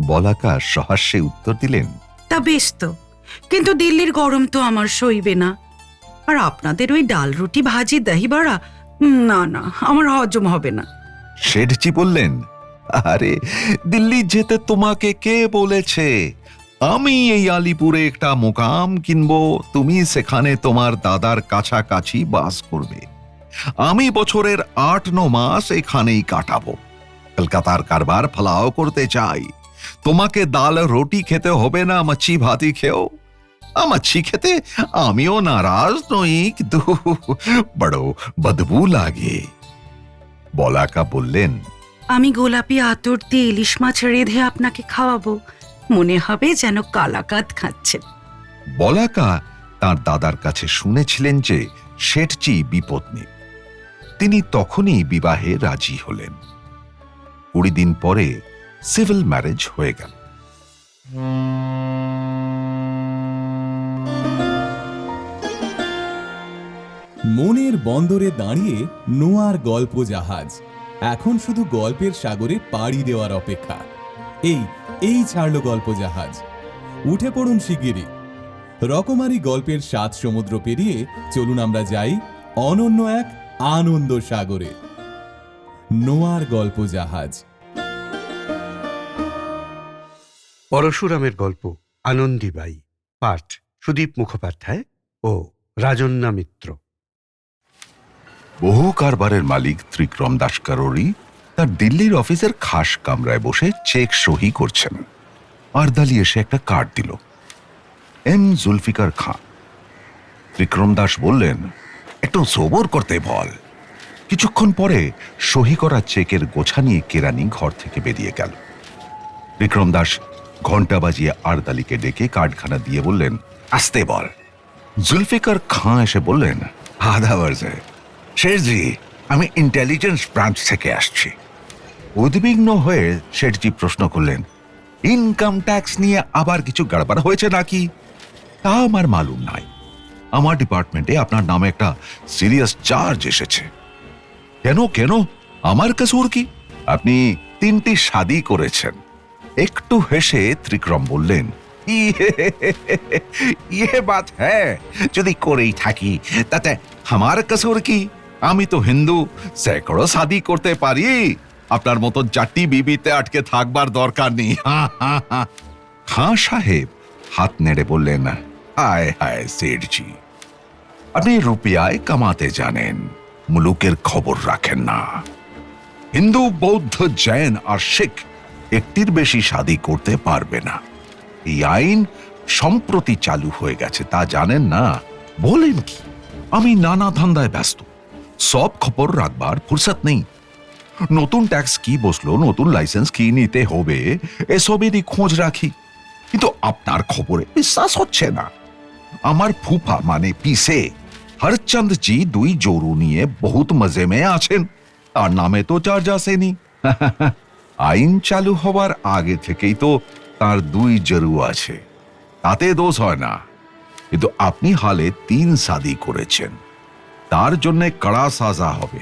বলাকা সহাস্যে উত্তর দিলেন, তা বেশ তো, কিন্তু দিল্লির গরম তো আমার সইবে না। আর আপনাদের ওই ডাল রুটি ভাজি দহি বড়া, না না, আমার হজম হবে না। শেঠজি বললেন, আরে দিল্লি যেতে তোমাকে কে বলেছে? আমি এই আলিপুরে একটা মোকাম কিনবো, তুমি সেখানে তোমার দাদার কাছাকাছি বাস করবে। আমি বছরের ৮-৯ মাস এখানেই কাটাবো। কলকাতার কারবার ফলাও করতে চাই। তোমাকে ডাল রুটি খেতে হবে না, মাছি ভাতি খেও। মাছি খেতে আমিও নারাজ নই, কিন্তু বড় বদবু লাগে। বলাকা বললেন, আমি গোলাপি আতর দিয়ে ইলিশ মাছ রেঁধে আপনাকে খাওয়াবো, মনে হবে যেন কালাকাত খাচ্ছেন। বলাকা তার দাদার কাছে শুনেছিলেন যে শেঠজি বিপত্নী। তিনি তখনই বিবাহে রাজি হলেন। ২০ দিন পরে সিভিল ম্যারেজ হয়ে গেল। মনের বন্দরে দাঁড়িয়ে নোয়ার গল্প জাহাজ এখন শুধু গল্পের সাগরে পাড়ি দেওয়ার অপেক্ষা। এই ছাড়ল গল্প জাহাজ। উঠে পড়ুন শিগগিরই। রকমারি গল্পের ৭ সমুদ্র পেরিয়ে চলুন আমরা যাই অনন্য এক আনন্দ সাগরে। নোয়ার গল্প জাহাজ। পরশুরামের গল্প আনন্দীবাই, পাঠ সুদীপ মুখোপাধ্যায় ও রাজন্যা মিত্র। বহু কারবারের মালিক ত্রিক্রম দাসকারোরি তার দিল্লির অফিসের খাস কামরায় বসে চেক সহি করছেন। আরদালি এসে একটা কার্ড দিল, এম জুলফিকার খান। ত্রিক্রম দাস বললেন, একটু সবর করতে বল। কিছুক্ষণ পরে সহি করা চেকের গোছা নিয়ে কেরানি ঘর থেকে বেরিয়ে গেল। বিক্রম দাস ঘন্টা বাজিয়ে আরদালিকে ডেকে কার্ডখানা দিয়ে বললেন, আসতে বল। জুলফিকার খাঁ এসে বললেন, আধা বাজে শেঠজি, আমি ইন্টেলিজেন্স ব্রাঞ্চ থেকে আসছি। উদ্বিগ্ন হয়ে শেঠজি প্রশ্ন করলেন, ইনকাম ট্যাক্স নিয়ে আবার কিছু গড়বড় হয়েছে নাকি? তা আমার মালুম নাই। আমার ডিপার্টমেন্টে আপনার নামে একটা সিরিয়াস চার্জ এসেছে। কেন কেন, আমার কসুর কি? আপনি ৩টি শাদী করেছেন। একটু হেসে ত্রিক্রম বললেন, ইয়ে বাত হ্যাঁ, যদি করেই থাকি তাতে আমার কসুর কি? আমি তো হিন্দু, সেকড়ো শাদী করতে পারি। আপনার মতো ৪টি বিবিতে আটকে থাকবার দরকার নেই। খাঁ সাহেব হাত নেড়ে বললেন, হায় হায় সেঠজি, আপনি রুপিয়ায় কামাতে জানেন, মুলুকের খবর রাখেন না। হিন্দু, বৌদ্ধ, জৈন আর শিখ একটির বেশি শাদী করতে পারবে না। এই আইন সম্প্রতি চালু হয়ে গেছে, তা জানেন না? বলেন কি? আমি নানা ধান্দায় ব্যস্ত, সব খবর রাখবার ফুরসত নেই। নতুন ট্যাক্স কি বসলো, নতুন লাইসেন্স কি নিতে হবে, এসবেরই খোঁজ রাখি। কিন্তু আপনার খবরে বিশ্বাস হচ্ছে না। আমার ফুফা মানে পিসে হরচন্দ জি ২ জোরু নিয়ে বহুত মজে মে আছেন। তার নামে তো চার্জ আসেনি। আইন চালু হবার আগে থেকেই তো তার ২ জরু আছে, তাতে দোষ হয় না। কিন্তু আপনি হালে ৩ শাদী করেছেন, তার জন্য কড়া সাজা হবে।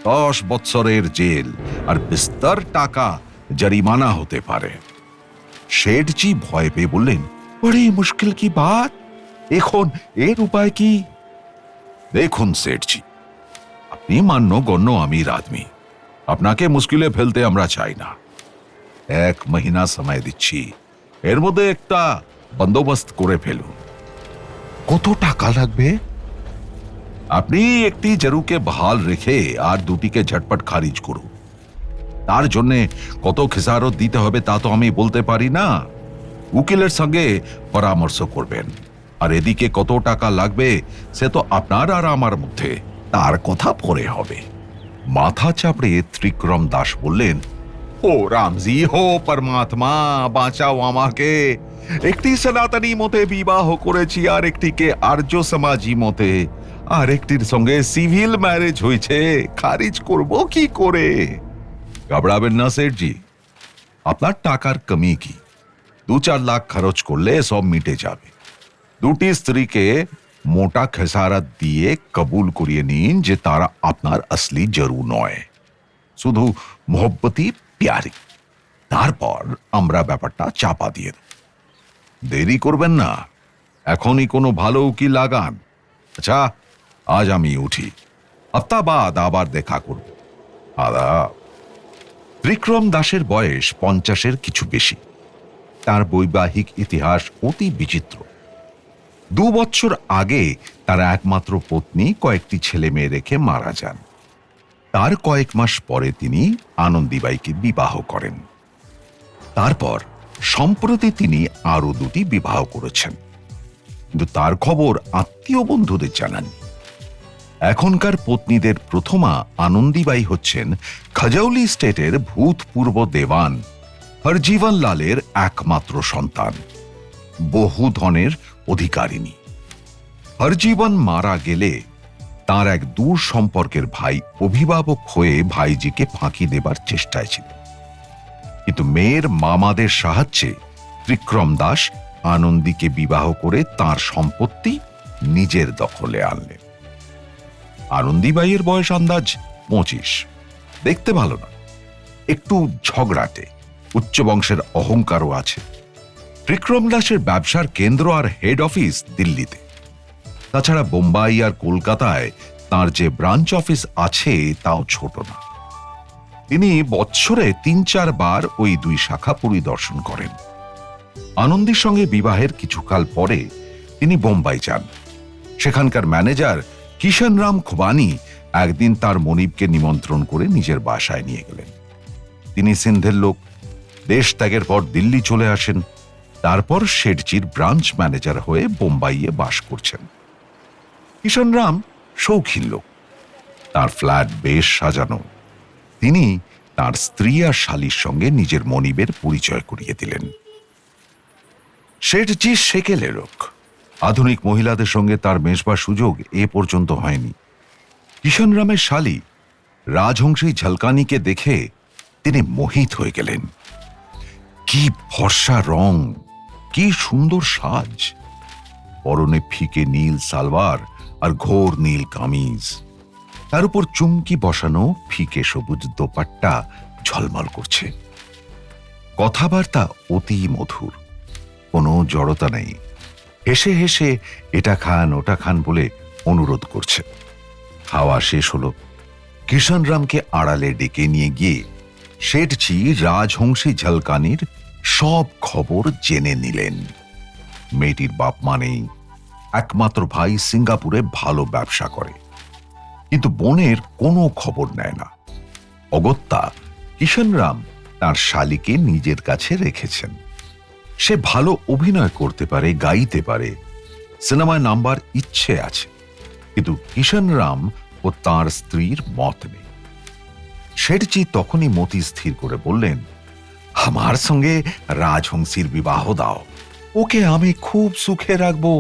১০ বৎসরের জেল আর বিস্তর টাকা জরিমানা হতে পারে। শেঠজি ভয় পেয়ে বললেন, বড়ি মুশকিল কি বাত, এখন এর উপায় কি? দেখুন সেঠজি, আপনি মান্য গণ্য আমির আদমি, আপনাকে মুশকিলে ফেলতে আমরা চাই না। ১ মহিনা সময় দিচ্ছি, এর মধ্যে একটা বন্দোবস্ত করে ফেলুন। কত টাকা লাগবে? আপনি একটি জরুকে বহাল রেখে আর ২টিকে ঝটপট খারিজ করুন। তার জন্য কত খেসারত দিতে হবে তা তো আমি বলতে পারি না, উকিলের সঙ্গে পরামর্শ করবেন। আর এদিকে কত টাকা লাগবে সে তো আপনার আর আমার মধ্যে, তার কথা পরে হবে। মাথা চাপড়ে ত্রিক্রম দাস বললেন, ও রামজি হো পরমাত্মা, বাঁচাও আমাকে। একটি সনাতনী মতে বিবাহ করেছি, আর একটিকে আর্য সমাজি মতে, আর একটির সঙ্গে সিভিল ম্যারেজ হয়েছে, খারিজ করব কি করে? ঘাবড়াবেন না সেঠজি, আপনার টাকার কমি কি? ২-৪ লাখ খরচ করলে সব মিটে যাবে। ২টি স্ত্রীকে মোটা খেসারত দিয়ে কবুল করিয়ে নিন যে তারা আপনার আসলি জরু নয়, শুধু মোহব্বতী প্যারি। তারপর আমরা ব্যাপারটা চাপা দিয়ে দেব। দেরি করবেন না, এখনই কোনো ভালো উকিল লাগান। আচ্ছা, আজ আমি উঠি, হপ্তা বাদ আবার দেখা করব। আদাব। ত্রিক্রম দাসের বয়স 50-এর কিছু বেশি। তার বৈবাহিক ইতিহাস অতি বিচিত্র। 2 বছর আগে তার একমাত্র পত্নী কয়েকটি ছেলে মেয়ে রেখে মারা যান। তার কয়েক মাস পরে তিনি আনন্দীবাইকে বিবাহ করেন। তারপর সম্প্রতি তিনি আরো 2টি বিবাহ করেছেন, কিন্তু তার খবর আত্মীয় বন্ধুদের জানাননি। এখনকার পত্নীদের প্রথমা আনন্দীবাই হচ্ছেন খাজাউলি স্টেটের ভূতপূর্ব দেওয়ান হরজীবন লালের একমাত্র সন্তান, বহু ধনের অধিকারিণী। হরজীবন মারা গেলে তার এক দূর সম্পর্কের ভাই অভিভাবক হয়ে ভাইজিকে ফাঁকি দেবার চেষ্টায় ছিল, কিন্তু মেয়ের মামাদের সাহায্যে ত্রিক্রম দাস আনন্দীকে বিবাহ করে তার সম্পত্তি নিজের দখলে আনলেন। আনন্দীবাইয়ের বয়স আন্দাজ 25। দেখতে ভালো না, একটু ঝগড়াটে, উচ্চ বংশের অহংকারও আছে। ত্রিক্রম দাসের ব্যবসার কেন্দ্র আর হেড অফিস দিল্লিতে। তাছাড়া বোম্বাই আর কলকাতায় তার যে ব্রাঞ্চ অফিস আছে তাও ছোট না। তিনি বৎসরে 3-4 বার ওই 2 শাখা পরিদর্শন করেন। আনন্দীর সঙ্গে বিবাহের কিছুকাল পরে তিনি বোম্বাই যান। সেখানকার ম্যানেজার কিষণ রাম খুবানি একদিন তার মনিবকে নিমন্ত্রণ করে নিজের বাসায় নিয়ে গেলেন। তিনি সিন্ধের লোক, দেশ ত্যাগের পর দিল্লি চলে আসেন। তারপর শেঠজির ব্রাঞ্চ ম্যানেজার হয়ে বোম্বাইয়ে বাস করছেন। কিষণ রাম শৌখিন লোক, তার ফ্ল্যাট বেশ সাজানো। তিনি তার স্ত্রী আর শালীর সঙ্গে নিজের মনিবের পরিচয় করিয়ে দিলেন। শেঠজি সেকেলে লোক, আধুনিক মহিলাদের সঙ্গে তার মেশবার সুযোগ এ পর্যন্ত হয়নি। কিষণ রামের শালী রাজহংসী ঝলকানিকে দেখে তিনি মোহিত হয়ে গেলেন। কি ফর্সা রং, কি সুন্দর সাজ, পরনে ফিকে নীল সালোয়ার আর ঘোর নীল কামিজ, তার উপর চুমকি বসানো ফিকে সবুজ দোপাট্টা ঝলমল করছে। কথাবার্তা অতি মধুর, কোনো জড়তা নেই। হেসে হেসে এটা খান ওটা খান বলে অনুরোধ করছে। খাওয়া শেষ হলো। কিষণ রামকে আড়ালে ডেকে নিয়ে গিয়ে শেঠজি রাজহংসী ঝলকানির সব খবর জেনে নিলেন। মেয়েটির বাপ মা নেই, একমাত্র ভাই সিঙ্গাপুরে ভালো ব্যবসা করে, কিন্তু বোনের কোনো খবর নেয় না। অগত্যা কিষণ রাম তার শালীকে নিজের কাছে রেখেছেন। সে ভালো অভিনয় করতে পারে, গাইতে পারে, সিনেমায় নাম্বার ইচ্ছে আছে, কিন্তু কিষণ রাম ও তার স্ত্রীর মত নেই। শেঠজি তখনই মতি স্থির করে বললেন, আমার সঙ্গে রাজহংসীর বিবাহ দাও, ওকে আমি খুব সুখে রাখবো।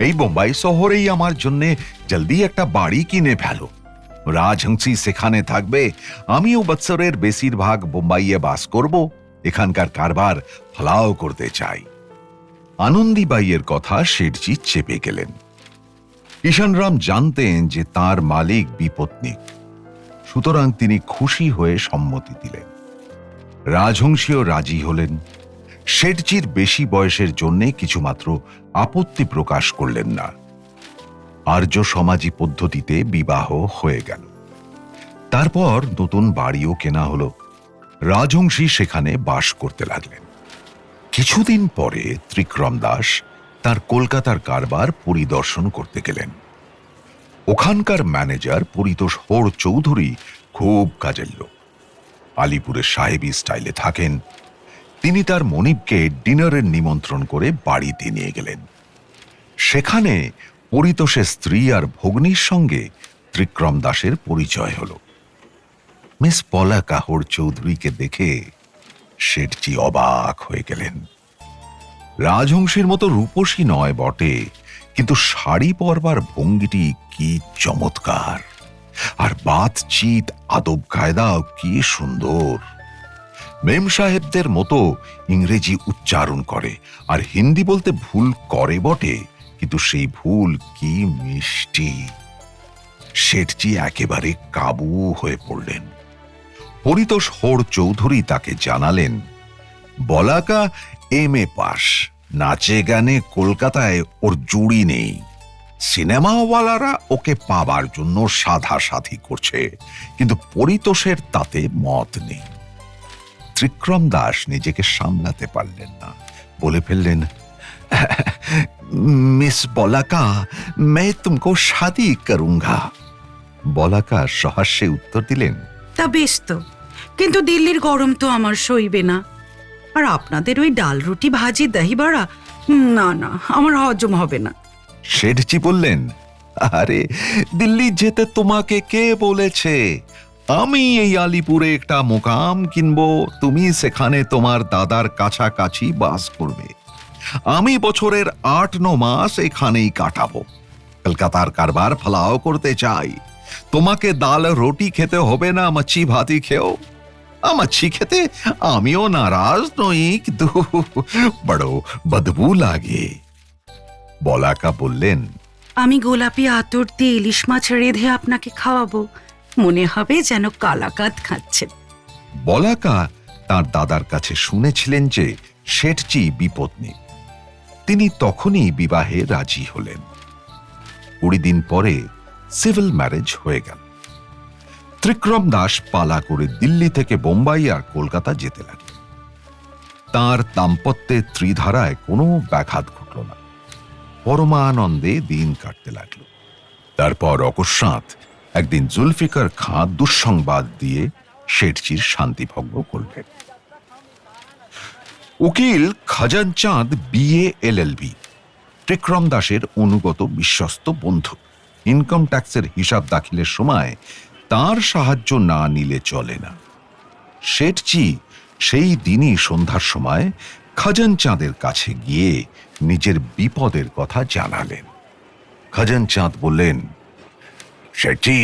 এই বোম্বাই শহরেই আমার জন্য জলদি একটা বাড়ি কিনে ফেলো। রাজহংসী সেখানে থাকবে, আমিও বৎসরের বেশিরভাগ বোম্বাইয়ে বাস করব। এখানকার কারবার ফলাও করতে চাই। আনন্দীবাইয়ের কথা শেঠজি চেপে গেলেন। কিষণ রাম জানতেন যে তার মালিক বিপত্নিক, সুতরাং তিনি খুশি হয়ে সম্মতি দিলেন। রাজহংসীও রাজি হলেন। শেঠজির বেশি বয়সের জন্য কিছুমাত্র আপত্তি প্রকাশ করলেন না। আর্য সমাজি পদ্ধতিতে বিবাহ হয়ে গেল। তারপর নতুন বাড়িও কেনা হলো। রাজহংসী সেখানে বাস করতে লাগলেন। কিছুদিন পরে ত্রিক্রম দাস তার কলকাতার কারবার পরিদর্শন করতে গেলেন। ওখানকার ম্যানেজার পরিতোষ হোড় চৌধুরী খুব কাজের লোক, আলিপুরের সাহেবী স্টাইলে থাকেন। তিনি তার মনিবকে ডিনারের নিমন্ত্রণ করে বাড়িতে নিয়ে গেলেন। সেখানে পরিতোষের স্ত্রী আর ভগ্নীর সঙ্গে ত্রিক্রম দাসের পরিচয় হল। মিস পলাকা হোড় চৌধুরীকে দেখে শেঠজি অবাক হয়ে গেলেন। রাজহংসীর মতো রূপসী নয় বটে, কিন্তু শাড়ি পরবার ভঙ্গিটি কি চমৎকার, আর বাতচিত আদব কায়দাও কি সুন্দর। মেম সাহেবদের মতো ইংরেজি উচ্চারণ করে, আর হিন্দি বলতে ভুল করে বটে, কিন্তু সেই ভুল কি মিষ্টি। শেঠজি একেবারে কাবু হয়ে পড়লেন। পরিতোষ হোড় চৌধুরী তাকে জানালেন, বলাকা MA পাস, নাচে গানে কলকাতায় ওর জুড়ি নেই। সিনেমাওয়ালারা ওকে পাবার জন্য সাধাসাধি করছে, কিন্তু পরিতোষের তাতে মত নেই। ত্রিক্রম দাস নিজেকে সামলাতে পারলেন না, বলে ফেললেন, মিস বলাকা, मैं तुमको शादी करूंगा। বলাকা সহাস্যে উত্তর দিলেন, তা বেশ তো, কিন্তু দিল্লির গরম তো আমার সইবে না। আর আপনাদের ওই ডাল রুটি ভাজি দহি বড়া, না না, আমার হজম হবে না। শেঠজি বললেন, আরে দিল্লি যেতে তোমাকে কে বলেছে? আমি এই আলিপুরে একটা মোকাম কিনবো, তুমি সেখানে তোমার দাদার কাছাকাছি বাস করবে। আমি বছরের 8-9 মাস এখানেই কাটাবো। কলকাতার কারবার ফলাও করতে চাই। তোমাকে ডাল রুটি খেতে হবে না, মাছি ভাতি খেও। মাছি খেতে আমিও নারাজ নই, কিন্তু বড় বদবু লাগে। বলাকা বললেন, আমি গোলাপি আতর দিয়ে ইলিশ মাছ রেঁধে আপনাকে খাওয়াবো, মনে হবে যেন কালাকাত খাচ্ছেন। বলাকা তার দাদার কাছে শুনেছিলেন যে শেঠজি বিপত্নী। তিনি তখনই বিবাহে রাজি হলেন। 20 দিন পরে সিভিল ম্যারেজ হয়ে গেল। ত্রিক্রম দাস পালা করে দিল্লি থেকে বোম্বাই আর কলকাতা যেতে লাগলেন। তার দাম্পত্যে ত্রিধারায় কোনো ব্যাঘাত ঘটল না, পরমানন্দে দিন কাটতে লাগলো। তারপর অকস্মাৎ একদিন জুলফিকার খাঁ দুঃসংবাদ দিয়ে শেঠজির শান্তিভঙ্গ করলেন। উকিল খাজানচাঁদ BA LLB, ত্রিক্রম দাসের অনুগত বিশ্বস্ত বন্ধু। ইনকাম ট্যাক্সের হিসাব দাখিলের সময় তার সাহায্য না নিলে চলে না। শেঠজি সেই দিনই সন্ধ্যার সময় খাজানচাঁদের কাছে গিয়ে নিজের বিপদের কথা জানালেন। খাজানচাঁদ বললেন, শেঠজি,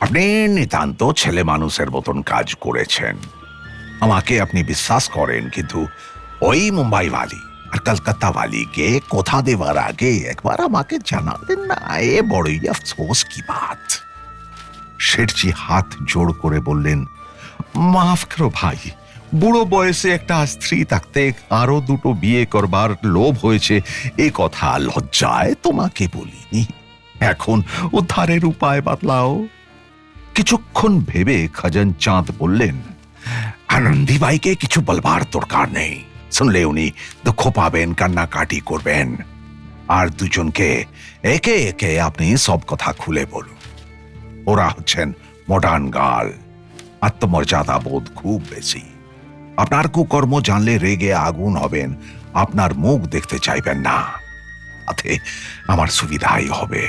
আপনি নিতান্ত ছেলে মানুষের মতন কাজ করেছেন। আমাকে আপনি বিশ্বাস করেন, কিন্তু ওই মুম্বাইওয়ালি আর কলকাতাওয়ালিকে কথা দেওয়ার আগে একবার আমাকে জানালেন না, এ বড়ই আফসোস কি বাত। শেঠজি হাত জোড় করে বললেন, মাফ করো ভাই, বুড়ো বয়সে একটা স্ত্রী থাকতে আরো 2টো বিয়ে করবার লোভ হয়েছে, এ কথা লজ্জায় তোমাকে বলিনি। এখন উদ্ধারের উপায় বাতলাও। কিছুক্ষণ ভেবে খাজানচাঁদ বললেন, আনন্দী ভাইকে কিছু বলবার দরকার নেই। শুনলে উনি দুঃখ পাবেন, কান্নাকাটি করবেন। আর দুজনকে একে একে আপনি সব কথা খুলে বলুন। ওরা হচ্ছেন মডার্ন গার্ল, আত্মমর্যাদা বোধ খুব বেশি। আপনার কুকর্ম জানলে রেগে আগুন হবেন, আপনার মুখ দেখতে চাইবেন না। তাতে আমার সুবিধাই হবে।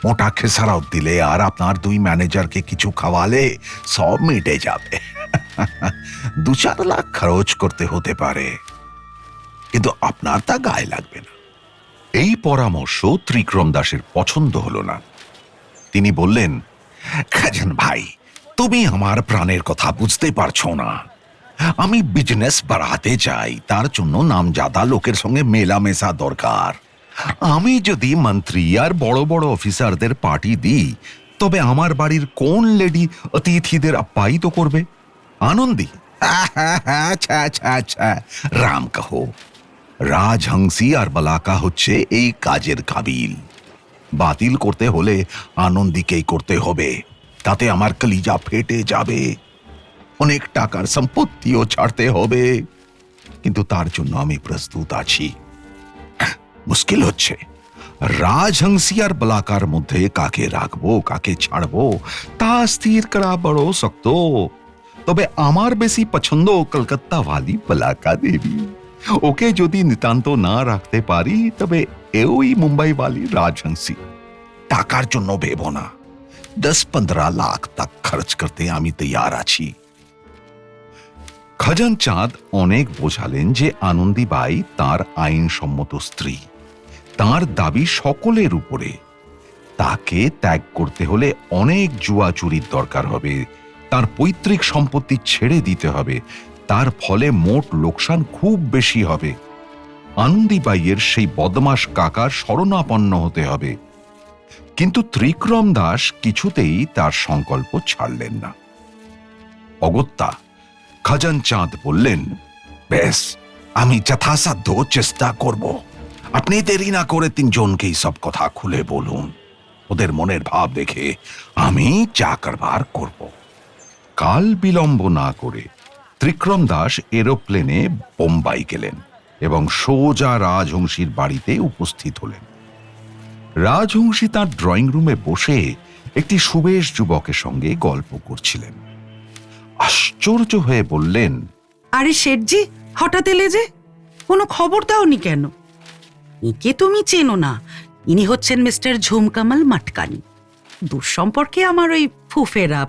মোটা খেসারাও দিলে আর আপনার 2 ম্যানেজারকে কিছু খাওয়ালে সব মিটে যাবে। 2-4 লাখ খরচ করতে হতে পারে, কিন্তু আপনার তা গায়ে লাগবে না। এই পরামর্শ ত্রিক্রম দাসের পছন্দ হলো না। তিনি বললেন, খাজান ভাই, তুমি আমার প্রাণের কথা বুঝতে পারছো না। আমি বিজনেস বাড়াতে চাই, তার জন্য নামজাদা লোকের সঙ্গে মেলামেশা দরকার। আমি যদি মন্ত্রী আর বড় বড় অফিসারদের পার্টি দিই, তবে আমার বাড়ির কোন লেডি অতিথিদের আপ্যায়িত করবে? আনন্দী? আচ্ছা আচ্ছা আচ্ছা, রাম কহো। রাজহংসী আর বলাকা হচ্ছে এই কাজের কাবিল। বাতিল করতে হলে আনন্দীকেই করতে হবে, তাতে আমার কলিজা ফেটে যাবে। অনেক টাকার সম্পত্তিও ছাড়তে হবে, কিন্তু তার জন্য আমি প্রস্তুত আছি। মুশকিল হচ্ছে রাজহংসী আর বলাকার মধ্যে কাকে রাখবো কাকে ছাড়বো তা স্থির করা বড় শক্ত। তবে আমার বেশি পছন্দ কলকাতাওয়ালি বলাকা দেবী। ওকে যদি নিতান্ত না রাখতে পারি, তবে ওই মুম্বাইওয়ালি রাজহংসী। টাকার জন্য ভেবো না, 10-15 লাখ তক খরচ করতে আমি তৈয়ার আছি। খাজানচাঁদ অনেক বোঝালেন যে আনন্দীবাই তার আইনসম্মত স্ত্রী, তার দাবি সকলের উপরে। তাকে ত্যাগ করতে হলে অনেক জুয়া চুরির দরকার হবে, তার পৈতৃক সম্পত্তি ছেড়ে দিতে হবে, তার ফলে মোট লোকসান খুব বেশি হবে। আনন্দীবাইয়ের সেই বদমাশ কাকার শরণাপন্ন হতে হবে। কিন্তু ত্রিক্রম দাস কিছুতেই তার সংকল্প ছাড়লেন না। অগত্যা খজনচাঁদ বললেন, বেশ, আমি যথাসাধ্য চেষ্টা করব। আপনি দেরি না করে তিনজনকেই সব কথা খুলে বলুন। ওদের মনের ভাব দেখে আমি যা করবার করব। কাল বিলম্ব না করে ত্রিক্রম দাস এরোপ্লেনে বোম্বাই গেলেন এবং সোজা রাজহংসীর বাড়িতে উপস্থিত হলেন। রাজহংসী তার ড্রয়িং রুমে বসে একটি সুবেশ যুবকের সঙ্গে গল্প করছিলেন। আশ্চর্য হয়ে বললেন, আরে শেঠজি, হঠাৎ এলে যে? কোনো খবর দাওনি কেন? একে তুমি চেনো না, ইনি হচ্ছেন মিস্টার ঝুমকামাল মাটকানি। দূর সম্পর্কে আমার ওই ফুফেরা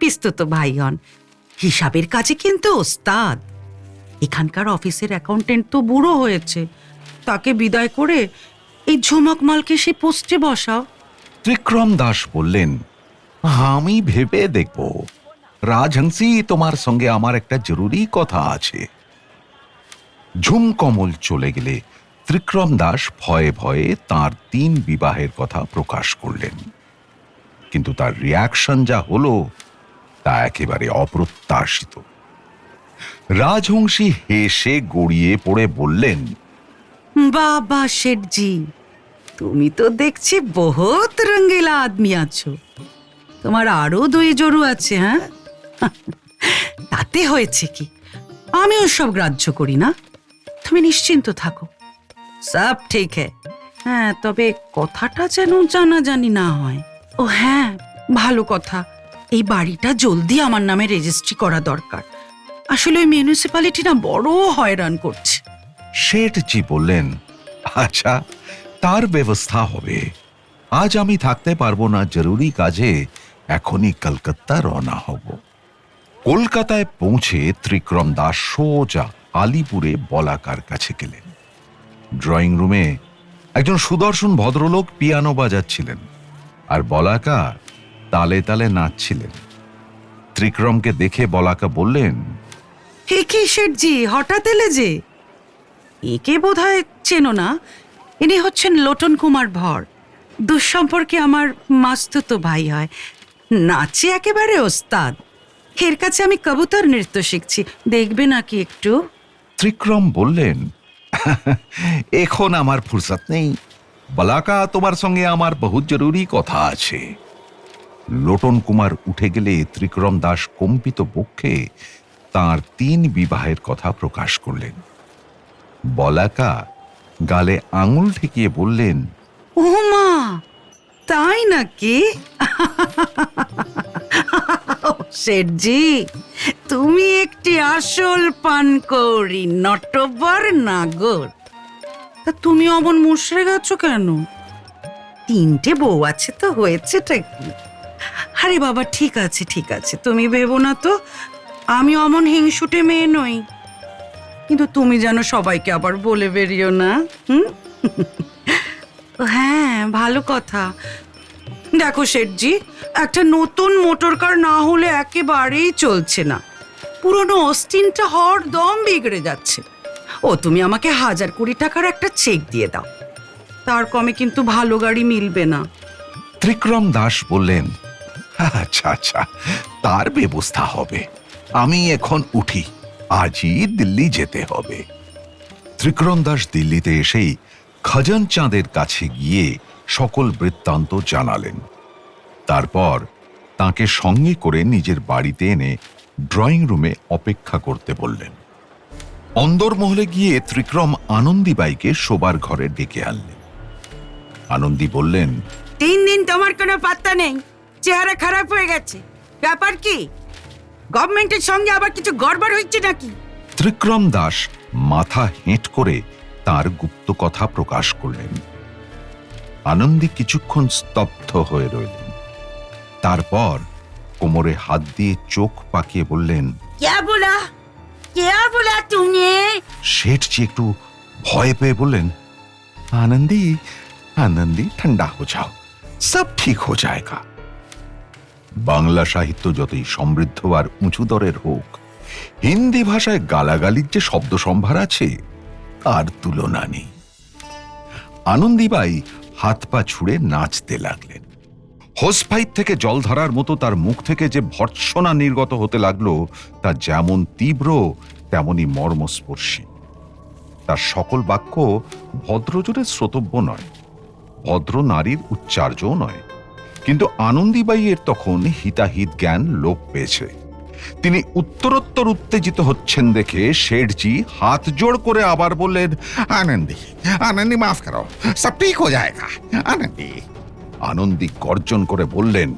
পিস্তত ভাই হন। হিসাবের কাজে কিন্তু ওস্তাদ। এখানকার অফিসের অ্যাকাউন্টেন্ট তো বুড়ো হয়েছে, তাকে বিদায় করে এই ঝুমকমালকে সে পোস্টে বসাও। ত্রিক্রম দাস বললেন, আমি ভেবে দেখব। রাজহংসী, তোমার সঙ্গে আমার একটা জরুরি কথা আছে। ঝুমকমল চলে গেলে ত্রিক্রম দাস ভয়ে ভয়ে তার 3 বিবাহের কথা প্রকাশ করলেন। কিন্তু তার রিয়াকশন যা হলো তা একেবারে অপ্রত্যাশিত। রাজহংসী হেসে গড়িয়ে পড়ে বললেন, বাবা শেঠজি, তুমি তো দেখছি বহুত রঙ্গিলা আদমি আছো। তোমার আরো 2 জরু আছে, হ্যাঁ? তাতে হয়েছে কি, আমি ওসব গ্রাহ্য করি না। তুমি নিশ্চিন্ত থাকো, সব ঠিক হ্যাঁ। তবে কথাটা যেন জানাজানি না হয়। ও হ্যাঁ, ভালো কথা, এই বাড়িটা জলদি আমার নামে রেজিস্ট্রি করা দরকার। আসলে ওই মিউনিসিপ্যালিটি না বড় হয়রান করছে। শেঠজি বললেন, আচ্ছা, তার ব্যবস্থা হবে। আজ আমি থাকতে পারবো না, জরুরি কাজে এখনই কলকাতা রওনা হব। কলকাতায় পৌঁছে ত্রিক্রম দাস সোজা আলিপুরে বলাকার কাছে গেলেন। ড্রয়িং রুমে একজন সুদর্শন ভদ্রলোক পিয়ানো বাজাচ্ছিলেন আর বলাকা তালে তালে নাচছিলেন। ত্রিক্রমকে দেখে বলাকা বললেন, হে কি শেঠজি, হঠাৎ এলে যে? একে বোধহয় চেনো না, ইনি হচ্ছেন লোটন কুমার ভর। দুঃসম্পর্কে আমার মাস্তুতো ভাই হয়, নাচে একেবারে ওস্তাদ। এর কাছে আমি কবুতর নৃত্য শিখছি, দেখবে নাকি একটু? ত্রিক্রম বললেন, এখন আমার ফুরসত নেই। বলাকা, তোমার সঙ্গে আমার বহু জরুরি কথা আছে। লোটন কুমার উঠে গেলে ত্রিক্রম দাস কম্পিত বক্ষে তার 3 বিবাহের কথা প্রকাশ করলেন। বলাকা গালে আঙুল ঠেকিয়ে বললেন, ও মা, তাই নাকি? শেঠজি, তুমি একটি আসল পানকৌড়ি, নটবর নাগর। তা তুমি অমন মুশড়ে গেছো কেন? 3টে বউ আছে তো, হয়েছেটা কি? আরে বাবা, ঠিক আছে ঠিক আছে, তুমি ভেবো না তো, আমি অমন হিংসুটে মেয়ে নই। কিন্তু তুমি যেন সবাইকে আবার বলে বেরিও না। হ্যাঁ, ভালো কথা। দেখো শেঠজি, একটা নতুন মোটর কার না হলে একেবারেই চলছে না। পুরনো অস্টিনটা হরদম বিগড়ে যাচ্ছে। ও, তুমি আমাকে 1020 টাকার একটা চেক দিয়ে দাও, তার কমে কিন্তু ভালো গাড়ি মিলবে না। ত্রিক্রম দাস বললেন, আচ্ছা আচ্ছা, তার ব্যবস্থা হবে। আমি এখন উঠি, আজই দিল্লি যেতে হবে। ত্রিক্রম দাস দিল্লিতে এসেই খজনচাঁদের কাছে গিয়ে সকল বৃত্তান্ত জানালেন। তারপর তাকে সঙ্গে করে নিজের বাড়িতে এনে ড্রয়িং রুমে অপেক্ষা করতে বললেন। অন্দরমহলে গিয়ে ত্রিক্রম আনন্দীবাইকে শোবার ঘরে ডেকে আনলেন। আনন্দী বললেন, 3 দিন তোমার কোনো পাত্তা নেই, চেহারা খারাপ হয়ে গেছে। ব্যাপার কি? গভর্নমেন্টের সঙ্গে আবার কিছু গড়বড় হচ্ছে নাকি? ত্রিক্রম দাস মাথা হেঁট করে তার গুপ্ত কথা প্রকাশ করলেন। আনন্দী কিছুক্ষণ স্তব্ধ হয়ে রইলেন। তারপর কোমরে হাত দিয়ে চোখ পাকিয়ে বললেন, क्या बोला तुमने? শেঠজি একটু ভয় পেয়ে বললেন, আনন্দী আনন্দী, ঠান্ডা হো যাও, সব ঠিক হো যায়গা। বাংলা সাহিত্য যতই সমৃদ্ধ আর উঁচু দরের হোক, হিন্দি ভাষায় গালাগালির যে শব্দ সম্ভার আছে তার তুলনা নেই। আনন্দীবাই হাত পা ছুড়ে নাচতে লাগলেন। হোস পাইপ থেকে জল ধারার মতো তার মুখ থেকে যে ভর্ৎসনা নির্গত হতে লাগলো তা যেমন তীব্র তেমনি মর্মস্পর্শী। তার সকল বাক্য ভদ্রজনের শ্রোতব্য নয়, ভদ্র নারীর উচ্চার্যও নয়। কিন্তু আনন্দীবাইয়ের তখন হিতাহিত জ্ঞান লোপ পেয়েছে। তিনি উত্তরোত্তর উত্তেজিত হচ্ছেন দেখে শেঠজি হাত জোড় করে আবার বললেন, আনন্দী, আনন্দী মাফ করো, সব ঠিক হয়ে যায়গা, আনন্দী। আনন্দী গর্জন করে বললেন,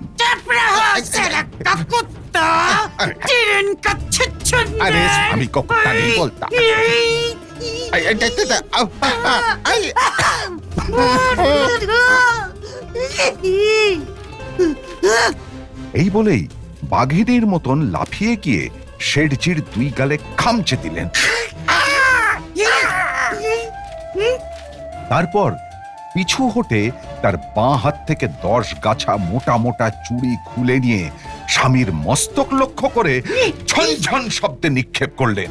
अरे स्वामी को कुत्ता नहीं बोलता। এই বলেই বাঘিনীর মতন লাফিয়ে গিয়ে শেঠজির দুই গালে খামচে দিলেন। তারপর পিছু হটে তার বাঁ হাত থেকে 10 গাছা মোটা মোটা চুড়ি খুলে নিয়ে স্বামীর মস্তক লক্ষ্য করে ঝনঝন শব্দে নিক্ষেপ করলেন।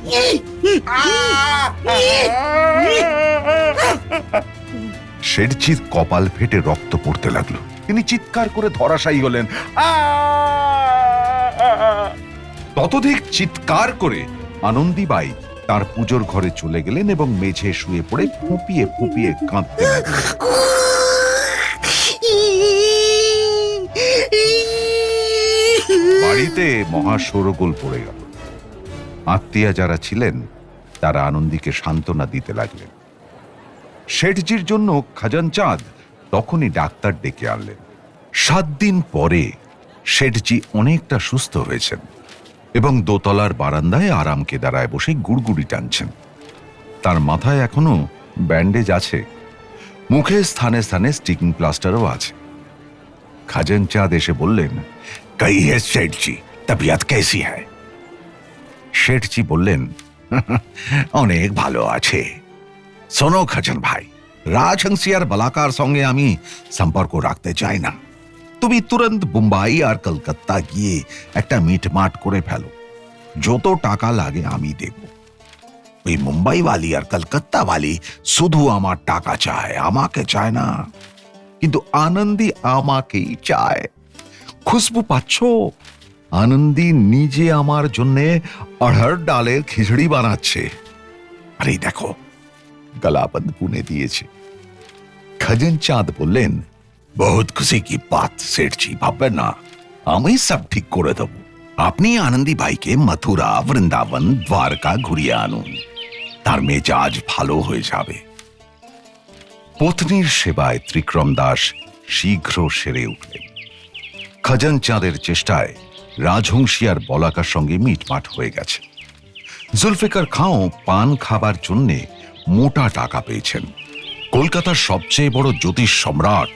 শেঠজির কপাল ফেটে রক্ত পড়তে লাগলো। তিনি চিৎকার করে ধরাশায়ী হলেন। ততোধিক চিৎকার করে আনন্দীবাই তার পুজোর ঘরে চলে গেলেন এবং মেঝে শুয়ে পড়ে ফুঁপিয়ে ফুঁপিয়ে কাঁদতে লাগলেন। বাড়িতে মহা শোরগোল পড়ে গেল। আত্মীয়া যারা ছিলেন তারা আনন্দীকে সান্ত্বনা দিতে লাগলেন। শেঠজির জন্য খাজানচাঁদ তখনই ডাক্তার ডেকে আনলেন। 7 দিন পরে শেঠজি অনেকটা সুস্থ হয়েছেন এবং দোতলার বারান্দায় আরাম কেদারায় বসে গুড়গুড়ি টানছেন। তার মাথায় এখনো ব্যান্ডেজ আছে, মুখে স্থানে স্থানে স্টিকিং প্লাস্টারও আছে। খাজানচাঁদ এসে বললেন, কহিয়ে শেঠজি, তবিয়ত কেসি হ্যায়? শেঠজি বললেন, অনেক ভালো আছে। শোনো খাজান ভাই, রাজহংসী আর বালাকার সঙ্গে আমি সম্পর্ক রাখতে চাই না। তুমি তুরন্ত মুম্বাই আর কলকাতা গিয়ে একটা মিটমাট করে ফেলো, যত টাকা লাগে আমি দেব। ওই মুম্বাই ওয়ালি আর কলকাতা ওয়ালি শুধু আমার টাকা চায়, আমাকে চায় না। কিন্তু আনন্দী আমাকেই চায়। খুশবু পাচ্ছ? আনন্দী নিজে আমার জন্যে 1.5 ডালের খিচড়ি বানাচ্ছে। আরে দেখো, গলাবন্ধ পুনে দিয়েছে। খাজানচাঁদ বললেন, বহুত খুশি কি বাত শেঠজি, ভাববেন না, আমি সব ঠিক করে দেব। আপনি আনন্দী ভাইকে মথুরা, বৃন্দাবন, দ্বারকা ঘুরিয়ে আনুন, তার মেজাজ ভালো হয়ে যাবে। পত্নীর সেবায় ত্রিক্রম দাস শীঘ্র সেরে উঠলেন। খাজানচাঁদের চেষ্টায় রাজহংসী আর বলাকার সঙ্গে মিটমাট হয়ে গেছে। জুলফিকার খাঁও পান খাবার জন্যে মোটা টাকা পেয়েছেন। কলকাতার সবচেয়ে বড় জ্যোতিষ সম্রাট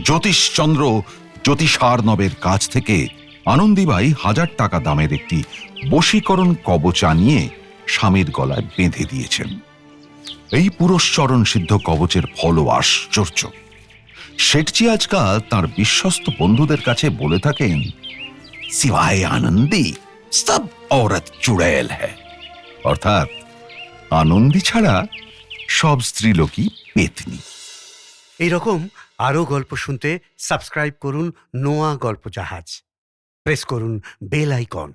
জ্যোতিষচন্দ্র জ্যোতিষার্ণবের কাছ থেকে আনন্দীবাই 1000 টাকা দামের একটি বশীকরণ কবচ আনিয়ে স্বামীর গলায় বেঁধে দিয়েছেন। এই পুরস্চরণ সিদ্ধ কবচের ফলও আশ্চর্য। শেঠজি আজকাল তার বিশ্বস্ত বন্ধুদের কাছে বলে থাকেন, সিওয়ায় আনন্দী সব औरत চুড়েল হ্যায়, অর্থাৎ আনন্দী ছাড়া সব স্ত্রীলোকই পেতনি। এইরকম আরো গল্প শুনতে সাবস্ক্রাইব করুন নোয়া গল্প জাহাজ, প্রেস করুন বেল আইকন।